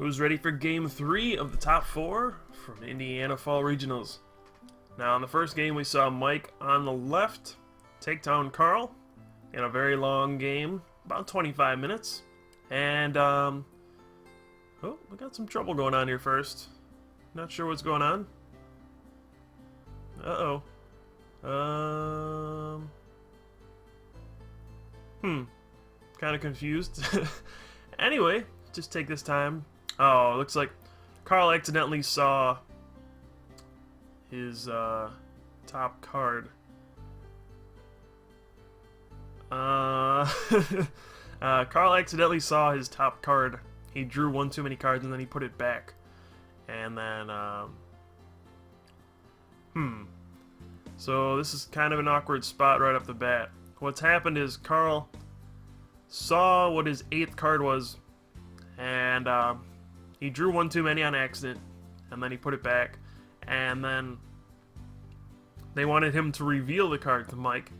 Who's ready for Game 3 of the top 4 from Indiana Fall Regionals? Now, in the first game, we saw Mike on the left take down Karol in a very long game, about 25 minutes. And, oh, we got some trouble going on here first. Not sure what's going on. Uh-oh. Kind of confused. Anyway, just take this time. Oh, it looks like Karol accidentally saw his top card. Karol accidentally saw his top card. He drew one too many cards and then he put it back. And then, so this is kind of an awkward spot right off the bat. What's happened is Karol saw what his 8th card was, and he drew one too many on accident, and then he put it back, and then they wanted him to reveal the card to Mike,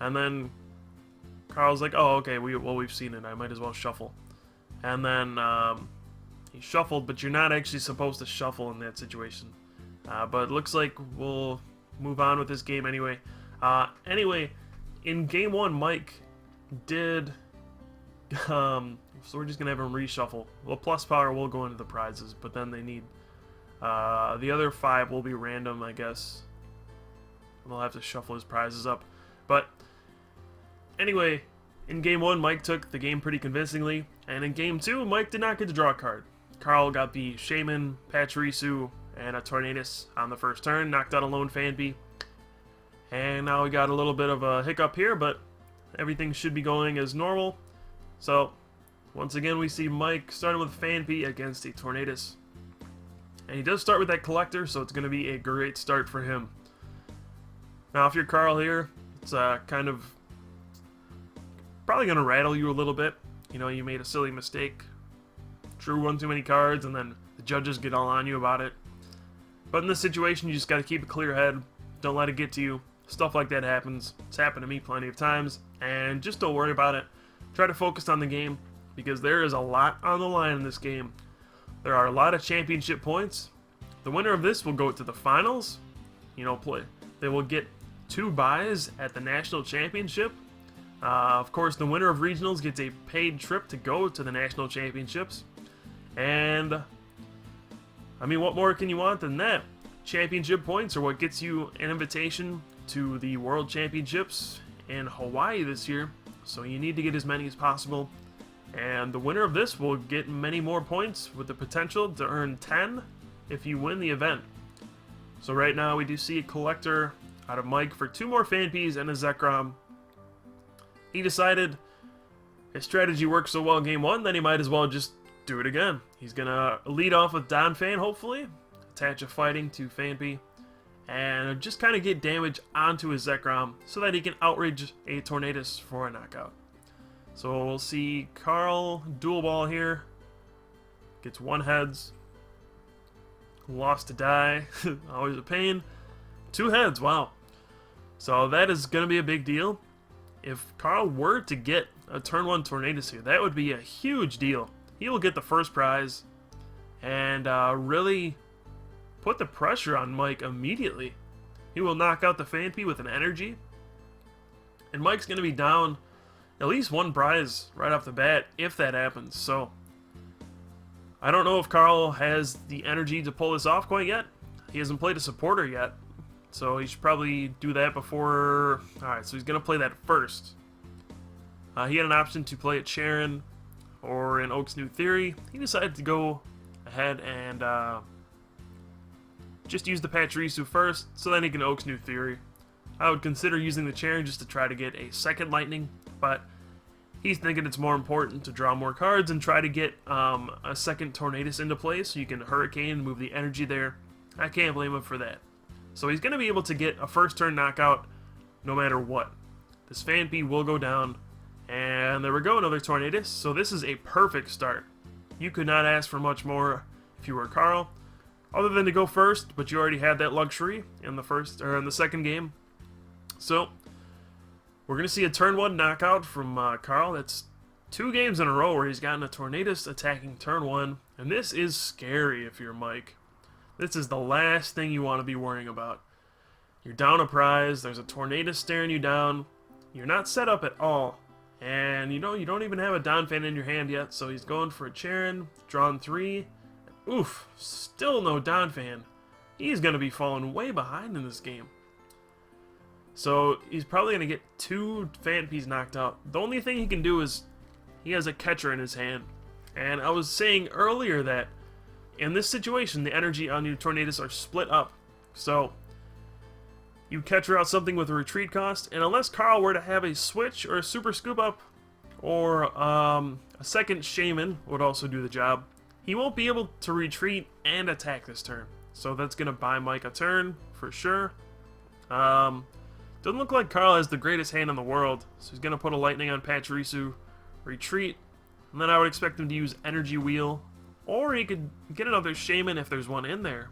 and then Karol's like, oh, okay, we've seen it, I might as well shuffle. And then he shuffled, but you're not actually supposed to shuffle in that situation. But it looks like we'll move on with this game anyway. Anyway, in game 1, Mike did... so we're just going to have him reshuffle. Well, plus power will go into the prizes, but then they need... the other 5 will be random, I guess. We'll have to shuffle his prizes up. But anyway, in game 1, Mike took the game pretty convincingly. And in game 2, Mike did not get to draw a card. Karol got the Shaman, Pachirisu, and a Tornadus on the first turn, knocked out a lone Fanpy. And now we got a little bit of a hiccup here, but everything should be going as normal. So, once again, we see Mike starting with Fanpy against a Tornadus. And he does start with that Collector, so it's going to be a great start for him. Now, if you're Karol here, it's kind of probably going to rattle you a little bit. You know, you made a silly mistake, drew one too many cards, and then the judges get all on you about it. But in this situation, you just got to keep a clear head. Don't let it get to you. Stuff like that happens. It's happened to me plenty of times. And just don't worry about it. Try to focus on the game, because there is a lot on the line in this game. There are a lot of championship points. The winner of this will go to the finals. You know, they will get 2 buys at the national championship. Of course, the winner of regionals gets a paid trip to go to the national championships. And I mean, what more can you want than that? Championship points are what gets you an invitation to the World Championships in Hawaii this year. So you need to get as many as possible. And the winner of this will get many more points with the potential to earn 10 if you win the event. So right now we do see a Collector out of Mike for 2 more Fanpies and a Zekrom. He decided his strategy worked so well in game 1 that he might as well just do it again. He's going to lead off with Donphan, hopefully. Attach a Fighting to Fanpy. And just kind of get damage onto his Zekrom so that he can outrage a Tornadus for a knockout. So we'll see Karol dual ball here. Gets 1 heads. Lost to die. Always a pain. 2 heads, wow. So that is going to be a big deal. If Karol were to get a turn 1 Tornadus here, that would be a huge deal. He will get the first prize and really put the pressure on Mike immediately. He will knock out the Fanpy with an energy. And Mike's going to be down at least 1 prize right off the bat if that happens. So I don't know if Karol has the energy to pull this off quite yet. He hasn't played a supporter yet. So he should probably do that before... Alright, so he's going to play that first. He had an option to play a Charon or an Oak's New Theory. He decided to go ahead and just use the Pachirisu first, so then he can Oak's New Theory. I would consider using the Charon just to try to get a 2nd Lightning, but he's thinking it's more important to draw more cards and try to get a 2nd Tornadus into play so you can Hurricane and move the energy there. I can't blame him for that. So he's going to be able to get a first turn knockout no matter what. This Fanpy will go down. And there we go, another Tornadus. So this is a perfect start. You could not ask for much more if you were Karol, other than to go first, but you already had that luxury in the first or in the second game. So we're going to see a turn 1 knockout from Karol. That's 2 games in a row where he's gotten a Tornadus attacking turn 1, and this is scary if you're Mike. This is the last thing you want to be worrying about. You're down a prize, there's a Tornadus staring you down, you're not set up at all, and you don't even have a Donphan in your hand yet, so he's going for a Charon, drawn 3. Oof, still no Donphan. He's going to be falling way behind in this game. So he's probably going to get 2 Phantopies knocked out. The only thing he can do is he has a catcher in his hand. And I was saying earlier that in this situation, the energy on your Tornadus are split up. So you catcher out something with a retreat cost, and unless Karol were to have a switch or a super scoop up, or a second Shaman would also do the job, he won't be able to retreat and attack this turn. So that's going to buy Mike a turn, for sure. Doesn't look like Karol has the greatest hand in the world, so he's going to put a Lightning on Pachirisu, retreat, and then I would expect him to use Energy Wheel, or he could get another Shaman if there's one in there.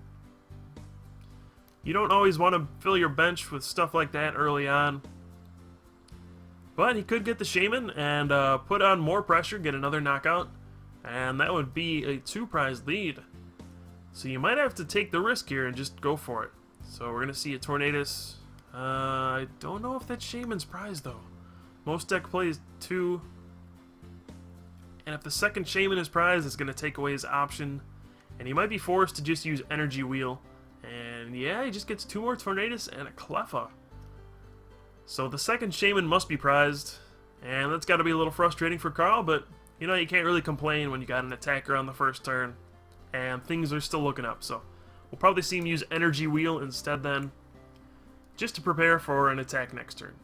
You don't always want to fill your bench with stuff like that early on, but he could get the Shaman and put on more pressure, get another knockout, and that would be a 2-prize lead. So you might have to take the risk here and just go for it. So we're going to see a Tornadus. I don't know if that's Shaman's prize, though. Most deck plays 2. And if the second Shaman is prize, it's going to take away his option. And he might be forced to just use Energy Wheel. And yeah, he just gets 2 more Tornadus and a Cleffa. So the second Shaman must be prized. And that's got to be a little frustrating for Karol, but you know, you can't really complain when you got an attacker on the first turn. And things are still looking up, so we'll probably see him use Energy Wheel instead then, just to prepare for an attack next turn.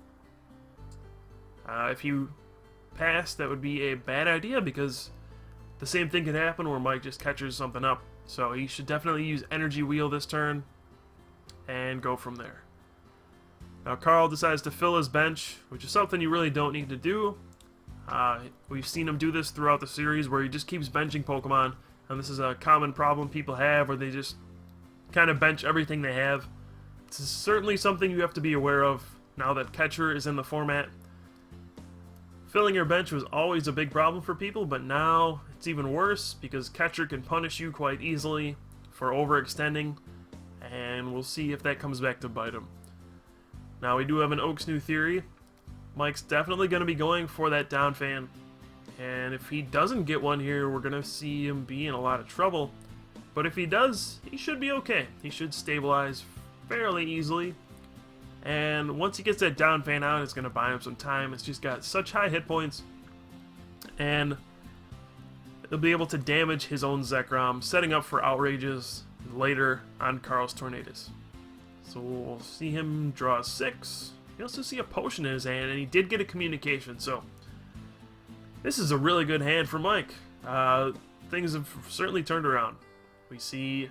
If you pass, that would be a bad idea, because the same thing could happen where Mike just catches something up. So he should definitely use Energy Wheel this turn, and go from there. Now Karol decides to fill his bench, which is something you really don't need to do. We've seen him do this throughout the series, where he just keeps benching Pokemon. And this is a common problem people have, where they just kind of bench everything they have. It's certainly something you have to be aware of now that Catcher is in the format. Filling your bench was always a big problem for people, but now it's even worse because Catcher can punish you quite easily for overextending, and we'll see if that comes back to bite him. Now we do have an Oak's New Theory. Mike's definitely going to be going for that Donphan. And if he doesn't get one here, we're going to see him be in a lot of trouble. But if he does, he should be okay. He should stabilize fairly easily. And once he gets that Donphan out, it's going to buy him some time. It's just got such high hit points. And he'll be able to damage his own Zekrom, setting up for outrages later on Karol's Tornadus. So we'll see him draw 6. You also see a potion in his hand, and he did get a communication, so this is a really good hand for Mike. Things have certainly turned around. We see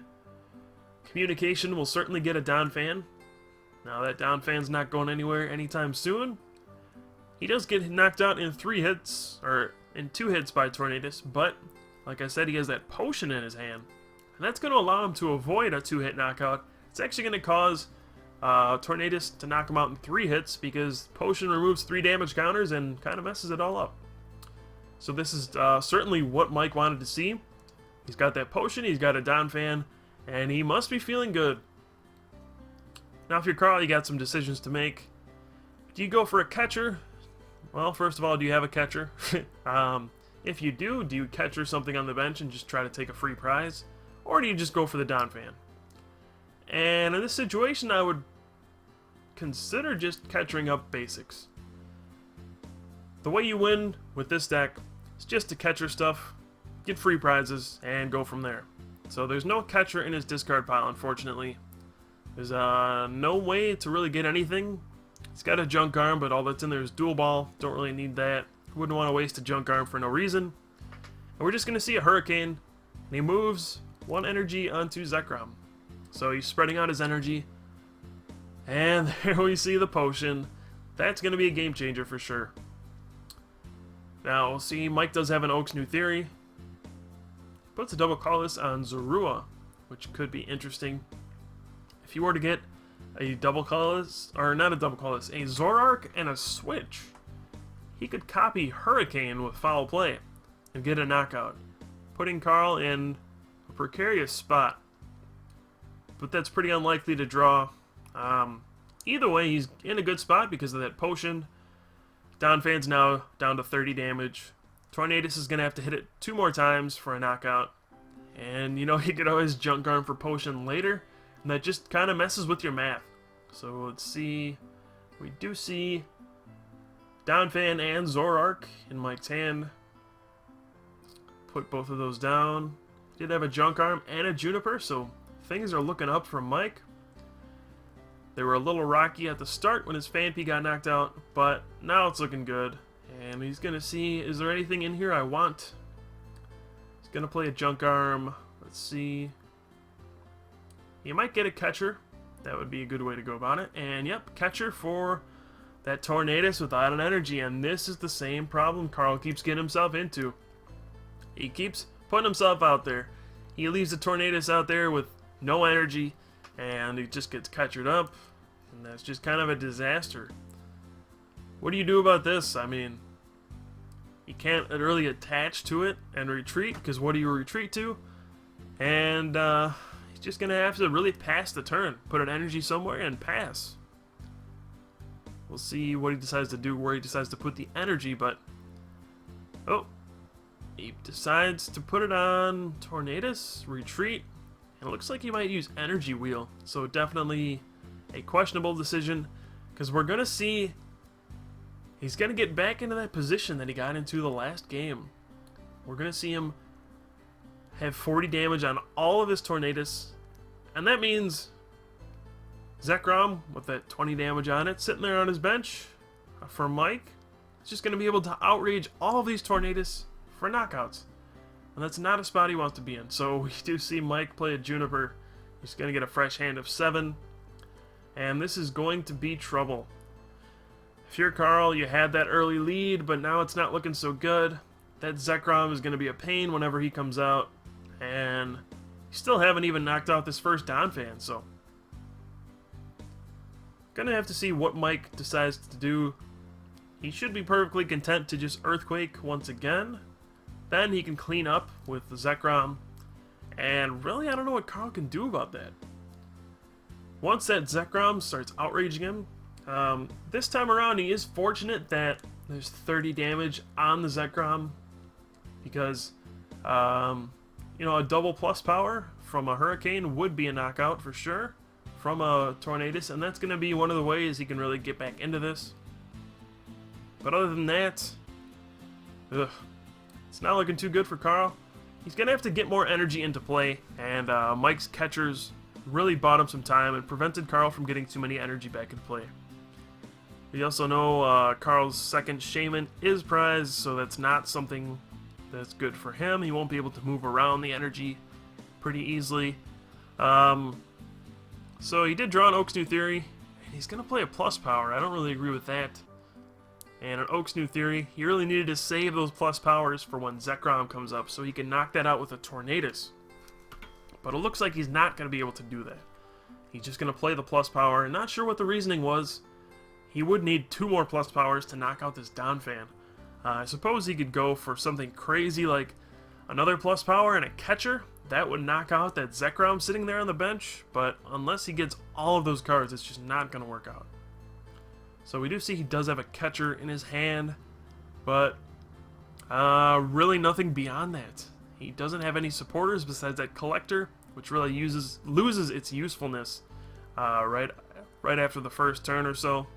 communication will certainly get a Donphan. Now that Donphan's not going anywhere anytime soon. He does get knocked out in 3 hits, or in 2 hits by Tornadus, but like I said, he has that potion in his hand. And that's going to allow him to avoid a 2-hit knockout. It's actually going to cause Tornadus to knock him out in 3 hits, because potion removes 3 damage counters and kind of messes it all up. So this is certainly what Mike wanted to see. He's got that potion, he's got a Donphan, and he must be feeling good. Now if you're Karol, you got some decisions to make. Do you go for a catcher? Well, first of all, do you have a catcher? If you do you catcher something on the bench and just try to take a free prize? Or do you just go for the Donphan? And in this situation, I would consider just catchering up basics. The way you win with this deck is just to catcher stuff, get free prizes, and go from there. So there's no catcher in his discard pile, unfortunately. There's no way to really get anything. He's got a junk arm, but all that's in there is dual ball. Don't really need that. Wouldn't want to waste a junk arm for no reason. And we're just going to see a Hurricane, and he moves 1 energy onto Zekrom. So he's spreading out his energy. And there we see the potion. That's going to be a game changer for sure. Now, we'll see, Mike does have an Oak's New Theory. Puts a double colorless on Zorua, which could be interesting. If you were to get a double colorless, or not a double colorless, a Zoroark and a Switch, he could copy Hurricane with foul play and get a knockout, putting Karol in a precarious spot. But that's pretty unlikely to draw. Either way, he's in a good spot because of that potion. Donphan's now down to 30 damage. Tornadus is going to have to hit it 2 more times for a knockout. And, you know, he could always junk arm for potion later. And that just kind of messes with your math. So let's see. We do see Donphan and Zoroark in Mike's hand. Put both of those down. Did have a junk arm and a Juniper, so things are looking up for Mike. They were a little rocky at the start when his Phanpy got knocked out, but now it's looking good. And he's going to see, is there anything in here I want? He's going to play a junk arm. Let's see. He might get a catcher. That would be a good way to go about it. And yep, catcher for that Tornadus without an energy. And this is the same problem Karol keeps getting himself into. He keeps putting himself out there. He leaves the Tornadus out there with no energy, and he just gets catchered up, and that's just kind of a disaster. What do you do about this? I mean, you can't really attach to it and retreat, because what do you retreat to? And he's just going to have to really pass the turn. Put an energy somewhere and pass. We'll see what he decides to do, where he decides to put the energy, but... Oh, he decides to put it on Tornadus, retreat, and it looks like he might use Energy Wheel. So definitely a questionable decision, because we're going to see he's going to get back into that position that he got into the last game. We're going to see him have 40 damage on all of his Tornadus, and that means Zekrom, with that 20 damage on it, sitting there on his bench for Mike, is just going to be able to outrage all of these Tornadus for knockouts. And that's not a spot he wants to be in. So we do see Mike play a Juniper. He's going to get a fresh hand of 7. And this is going to be trouble. If you're Karol, you had that early lead, but now it's not looking so good. That Zekrom is going to be a pain whenever he comes out. And you still haven't even knocked out this first Donphan, so... Gonna have to see what Mike decides to do. He should be perfectly content to just Earthquake once again. Then he can clean up with the Zekrom. And really, I don't know what Karol can do about that. Once that Zekrom starts outraging him, this time around he is fortunate that there's 30 damage on the Zekrom. Because, you know, a double plus power from a Hurricane would be a knockout for sure. From a Tornadus, and that's going to be one of the ways he can really get back into this. But other than that, it's not looking too good for Karol. He's going to have to get more energy into play, and Mike's catchers really bought him some time and prevented Karol from getting too many energy back in play. We also know Karol's second Shaman is prized, so that's not something that's good for him. He won't be able to move around the energy pretty easily. So he did draw an Oak's New Theory, and he's going to play a plus power. I don't really agree with that. And an Oak's New Theory, he really needed to save those plus powers for when Zekrom comes up so he can knock that out with a Tornadus. But it looks like he's not going to be able to do that. He's just going to play the plus power, and not sure what the reasoning was. He would need 2 more plus powers to knock out this Donphan. I suppose he could go for something crazy like another plus power and a catcher. That would knock out that Zekrom sitting there on the bench, but unless he gets all of those cards, it's just not going to work out. So we do see he does have a catcher in his hand, but really nothing beyond that. He doesn't have any supporters besides that collector, which really loses its usefulness right after the first turn or so.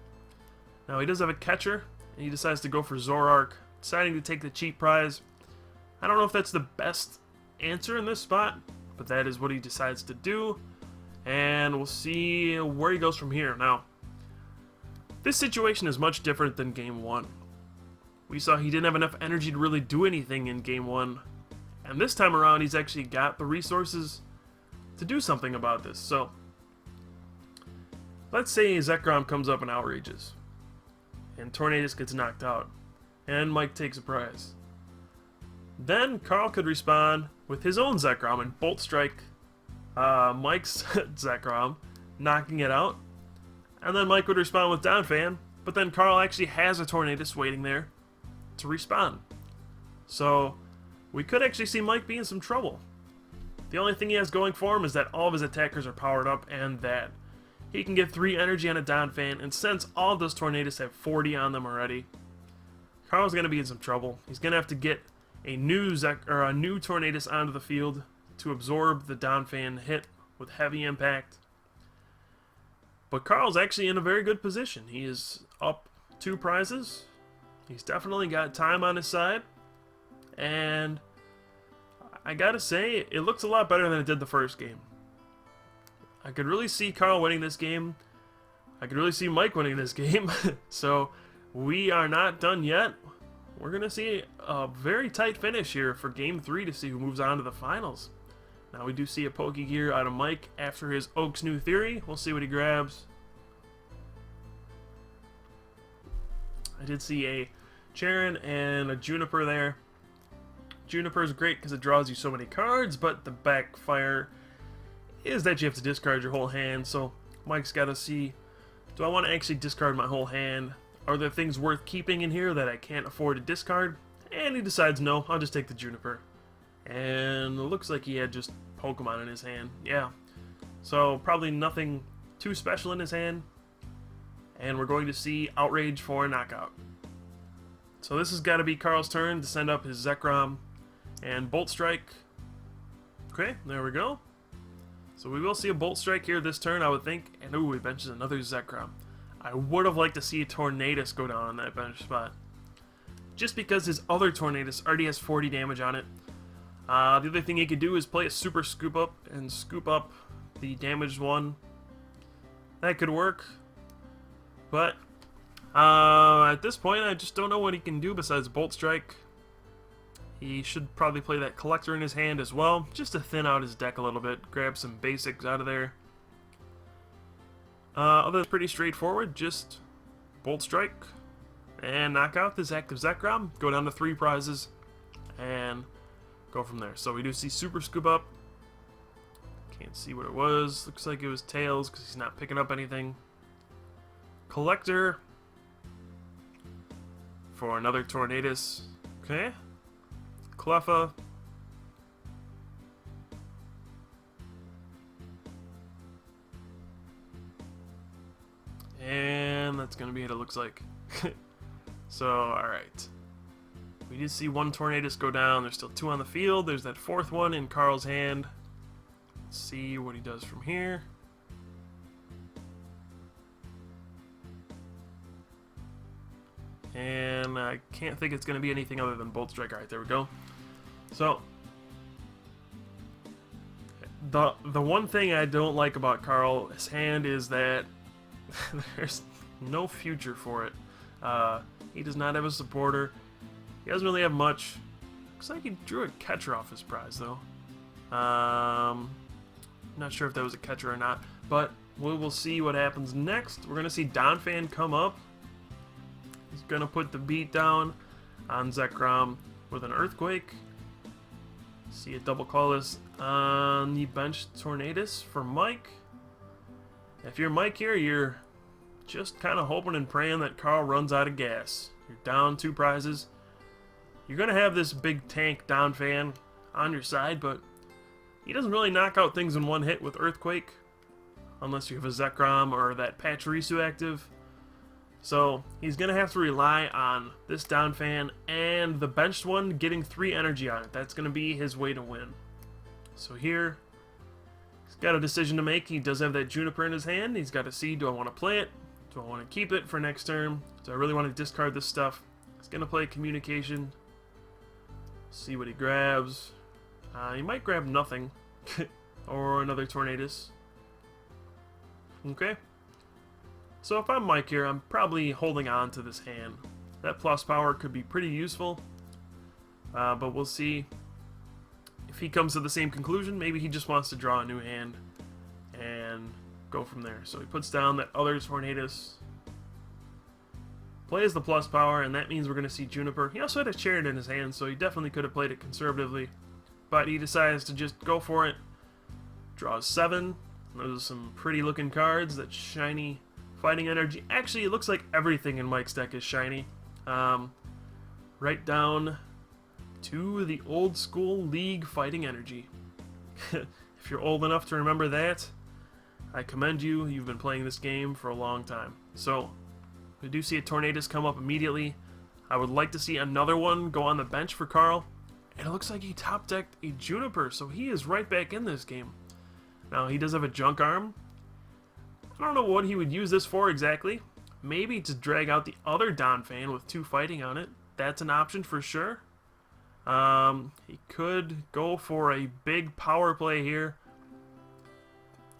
Now he does have a catcher, and he decides to go for Zoroark, deciding to take the cheap prize. I don't know if that's the best answer in this spot, but that is what he decides to do, and we'll see where he goes from here. Now, this situation is much different than Game 1. We saw he didn't have enough energy to really do anything in Game 1, and this time around he's actually got the resources to do something about this. So, let's say Zekrom comes up and outrages, and Tornadus gets knocked out, and Mike takes a prize. Then Karol could respond with his own Zekrom and Bolt Strike Mike's Zekrom, knocking it out. And then Mike would respond with Donphan, but then Karol actually has a Tornadus waiting there, to respond. So we could actually see Mike be in some trouble. The only thing he has going for him is that all of his attackers are powered up and that he can get 3 energy on a Donphan, and since all of those Tornadus have 40 on them already, Karol's going to be in some trouble. He's going to have to get a new Tornadus onto the field to absorb the Donphan hit with heavy impact. But Karol's actually in a very good position. He is up 2 prizes. He's definitely got time on his side. And I gotta say, it looks a lot better than it did the first game. I could really see Karol winning this game. I could really see Mike winning this game. So we are not done yet. We're going to see a very tight finish here for Game 3 to see who moves on to the finals. Now we do see a Pokegear out of Mike after his Oak's new theory. We'll see what he grabs. I did see a Charon and a Juniper there. Juniper is great because it draws you so many cards, but the backfire is that you have to discard your whole hand. So Mike's got to see, do I want to actually discard my whole hand? Are there things worth keeping in here that I can't afford to discard? And he decides, no, I'll just take the Juniper. And it looks like he had just Pokemon in his hand. Yeah. So probably nothing too special in his hand. And we're going to see Outrage for a knockout. So this has got to be Karol's turn to send up his Zekrom and Bolt Strike. Okay, there we go. So we will see a Bolt Strike here this turn, I would think. And ooh, he benches another Zekrom. I would have liked to see a Tornadus go down on that bench spot. Just because his other Tornadus already has 40 damage on it. The other thing he could do is play a Super Scoop Up and scoop up the damaged one. That could work. But at this point, I just don't know what he can do besides Bolt Strike. He should probably play that Collector in his hand as well, just to thin out his deck a little bit, grab some basics out of there. Otherwise, pretty straightforward, just Bolt Strike and knock out this active Zekrom, go down to 3 prizes, and go from there. So we do see Super Scoop Up. Can't see what it was. Looks like it was Tails because he's not picking up anything. Collector for another Tornadus. Okay. Cleffa. And that's going to be it, it looks like. So, alright. We did see 1 Tornadus go down. There's still 2 on the field. There's that 4th one in Karol's hand. Let's see what he does from here. And I can't think it's going to be anything other than Bolt Strike. Alright, there we go. So, the one thing I don't like about Karol's hand is that there's no future for it. He does not have a supporter. He doesn't really have much. Looks like he drew a catcher off his prize, though. Not sure if that was a catcher or not, but we will see what happens next. We're going to see Donphan come up. He's going to put the beat down on Zekrom with an Earthquake. See a double colorless on the bench Tornadus for Mike. If you're Mike here, you're just kind of hoping and praying that Karol runs out of gas. You're down 2 prizes. You're going to have this big tank Donphan on your side, but he doesn't really knock out things in one hit with Earthquake. Unless you have a Zekrom or that Pachirisu active. So he's going to have to rely on this Donphan and the benched one getting 3 energy on it. That's going to be his way to win. So here, he's got a decision to make. He does have that Juniper in his hand. He's got to see, do I want to play it? Do I want to keep it for next turn? Do I really want to discard this stuff? He's going to play Communication. See what he grabs. He might grab nothing. Or another Tornadus. Okay. So if I'm Mike here, I'm probably holding on to this hand. That plus power could be pretty useful. But we'll see if he comes to the same conclusion. Maybe he just wants to draw a new hand and go from there. So he puts down that other Tornadus. Plays the plus power, and that means we're going to see Juniper. He also had a Chariot in his hand, so he definitely could have played it conservatively. But he decides to just go for it. Draws 7. Those are some pretty looking cards. That shiny Fighting Energy. Actually, it looks like everything in Mike's deck is shiny. right down to the old school League fighting energy. If you're old enough to remember that, I commend you. You've been playing this game for a long time. So, we do see a Tornadus come up immediately. I would like to see another one go on the bench for Karol. And it looks like he top-decked a Juniper, so he is right back in this game. Now, he does have a Junk Arm. I don't know what he would use this for exactly. Maybe to drag out the other Donphan with 2 fighting on it. That's an option for sure. He could go for a big power play here.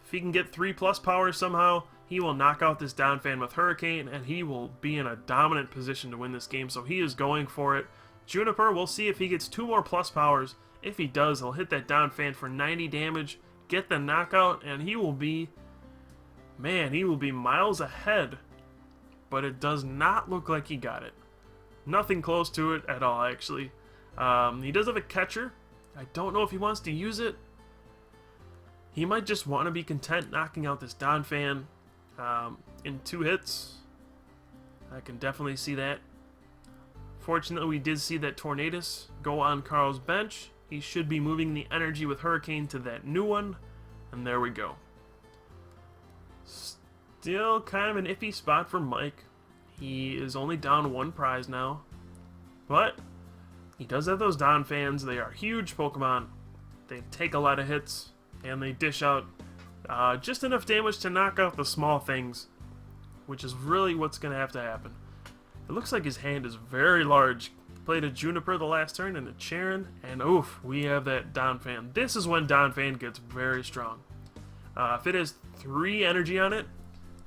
If he can get 3+ power somehow, he will knock out this Donphan with Hurricane, and he will be in a dominant position to win this game, so he is going for it. Juniper, we'll see if he gets 2 more plus powers. If he does, he'll hit that Donphan for 90 damage, get the knockout, and he will be... Man, he will be miles ahead. But it does not look like he got it. Nothing close to it at all, actually. He does have a catcher. I don't know if he wants to use it. He might just want to be content knocking out this Donphan in 2 hits. I can definitely see that. Fortunately, we did see that Tornadus go on Karol's bench. He should be moving the energy with Hurricane to that new one. And there we go. Still kind of an iffy spot for Mike. He is only down 1 prize now. But he does have those Donphans. They are huge Pokemon. They take a lot of hits. And they dish out just enough damage to knock out the small things. Which is really what's going to have to happen. It looks like his hand is very large. Played a Juniper the last turn and a Charon. And oof, we have that Donphan. This is when Donphan gets very strong. If it has 3 energy on it,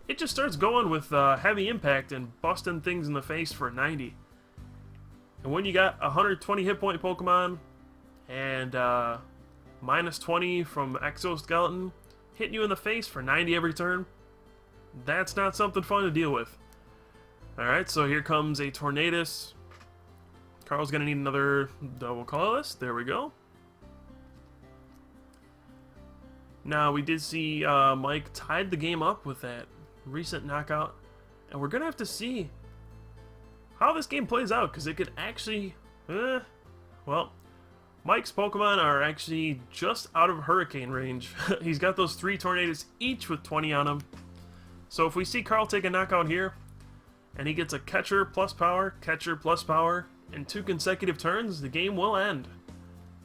it just starts going with heavy impact and busting things in the face for 90. And when you got a 120 hit point Pokemon and minus 20 from Exoskeleton hitting you in the face for 90 every turn, that's not something fun to deal with. Alright, so here comes a Tornadus. Karol's going to need another double colorless. There we go. Now, we did see Mike tied the game up with that recent knockout. And we're going to have to see how this game plays out, because it could actually... well, Mike's Pokemon are actually just out of Hurricane range. He's got those 3 Tornadus each with 20 on them. So if we see Karol take a knockout here, and he gets a catcher plus power, in 2 consecutive turns, the game will end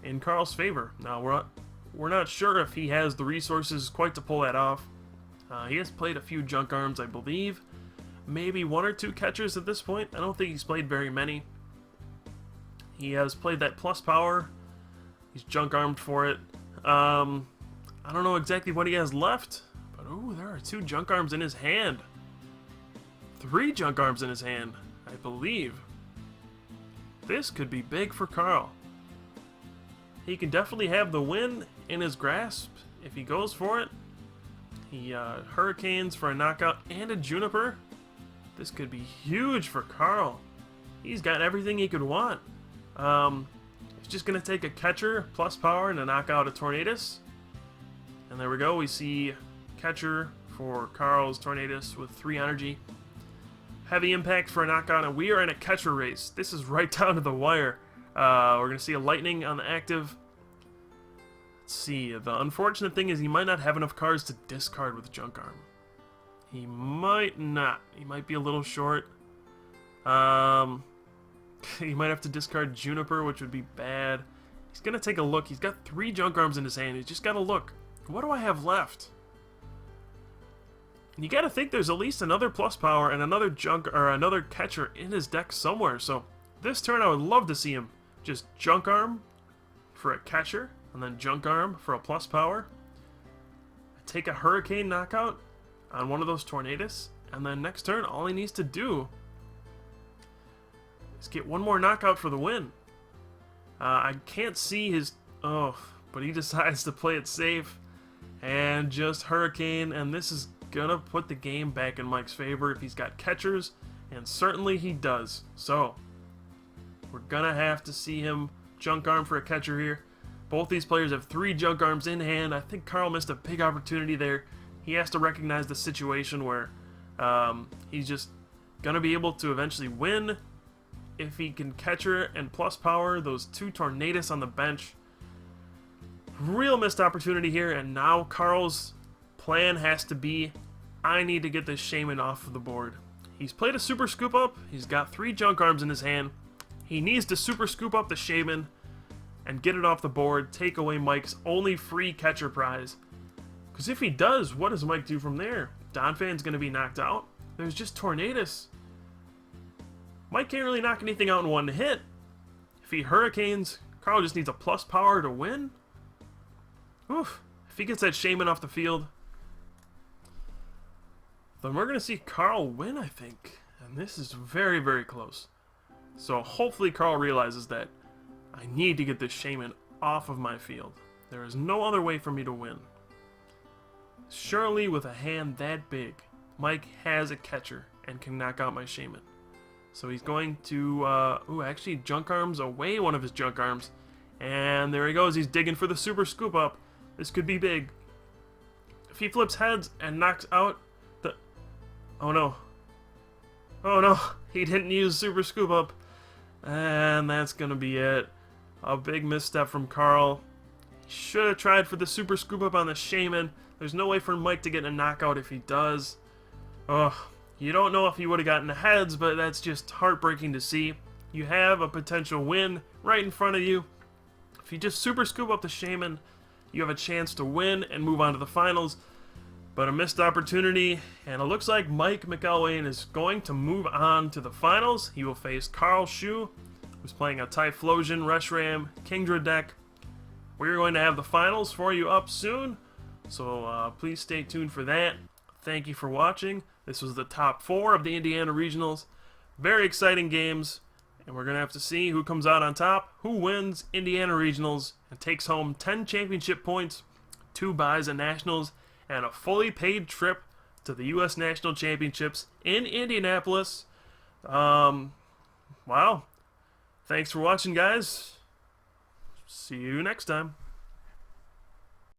in Karol's favor. Now, we're not sure if he has the resources quite to pull that off. He has played a few Junk Arms, I believe. Maybe 1 or 2 catchers at this point. I don't think he's played very many. He has played that plus power. He's Junk Armed for it. I don't know exactly what he has left. But, ooh, there are 2 Junk Arms in his hand. 3 Junk Arms in his hand, I believe. This could be big for Karol. He can definitely have the win in his grasp if he goes for it. He Hurricanes for a knockout and a Juniper. This could be huge for Karol. He's got everything he could want. He's just going to take a catcher plus power and a knockout a Tornadus. And there we go. We see catcher for Karol's Tornadus with 3 energy. Heavy impact for a knockout, and we are in a catcher race. This is right down to the wire. We're going to see a lightning on the active. Let's see. The unfortunate thing is he might not have enough cards to discard with Junk Arm. He might not. He might be a little short. He might have to discard Juniper, which would be bad. He's going to take a look. He's got 3 Junk Arms in his hand. He's just got to look. What do I have left? And you got to think there's at least another plus power and another another catcher in his deck somewhere. So this turn I would love to see him just Junk Arm for a catcher and then Junk Arm for a plus power. Take a Hurricane knockout on one of those Tornadus, and then next turn all he needs to do is get 1 more knockout for the win. I can't see his... Oh, but he decides to play it safe and just Hurricane, and this is gonna put the game back in Mike's favor if he's got catchers, and certainly he does. So we're gonna have to see him Junk Arm for a catcher here. Both these players have 3 Junk Arms in hand. I think Karol missed a big opportunity there. He has to recognize the situation where he's just gonna be able to eventually win if he can catcher and plus power those two Tornadus on the bench. Real missed opportunity here, and now Karol's plan has to be, I need to get this Shaman off of the board. He's played a super scoop up, he's got 3 junk arms in his hand. He needs to super scoop up the Shaman and get it off the board, take away Mike's only free catcher prize. Because if he does, what does Mike do from there? Donphan's going to be knocked out. There's just Tornadus. Mike can't really knock anything out in one hit. If he Hurricanes, Karol just needs a plus power to win. Oof. If he gets that Shaman off the field, then we're going to see Karol win, I think. And this is very, very close. So hopefully Karol realizes that I need to get this Shaman off of my field. There is no other way for me to win. Surely with a hand that big, Mike has a catcher and can knock out my Shaman. So he's going to, actually junk arms away one of his junk arms. And there he goes, he's digging for the super scoop up. This could be big. If he flips heads and knocks out the... Oh no. Oh no, he didn't use super scoop up. And that's going to be it. A big misstep from Karol. He should have tried for the super scoop up on the Shaman. There's no way for Mike to get a knockout if he does. Ugh. You don't know if he would have gotten the heads, but that's just heartbreaking to see. You have a potential win right in front of you. If you just super scoop up the Shaman, you have a chance to win and move on to the finals. But a missed opportunity, and it looks like Mike McElwain is going to move on to the finals. He will face Karol Shu, who's playing a Typhlosion, Reshiram, Kingdra deck. We're going to have the finals for you up soon, so please stay tuned for that. Thank you for watching. This was the top 4 of the Indiana Regionals. Very exciting games, and we're going to have to see who comes out on top, who wins Indiana Regionals, and takes home 10 championship points, 2 buys at Nationals, and a fully paid trip to the U.S. National Championships in Indianapolis. Wow. Thanks for watching, guys. See you next time.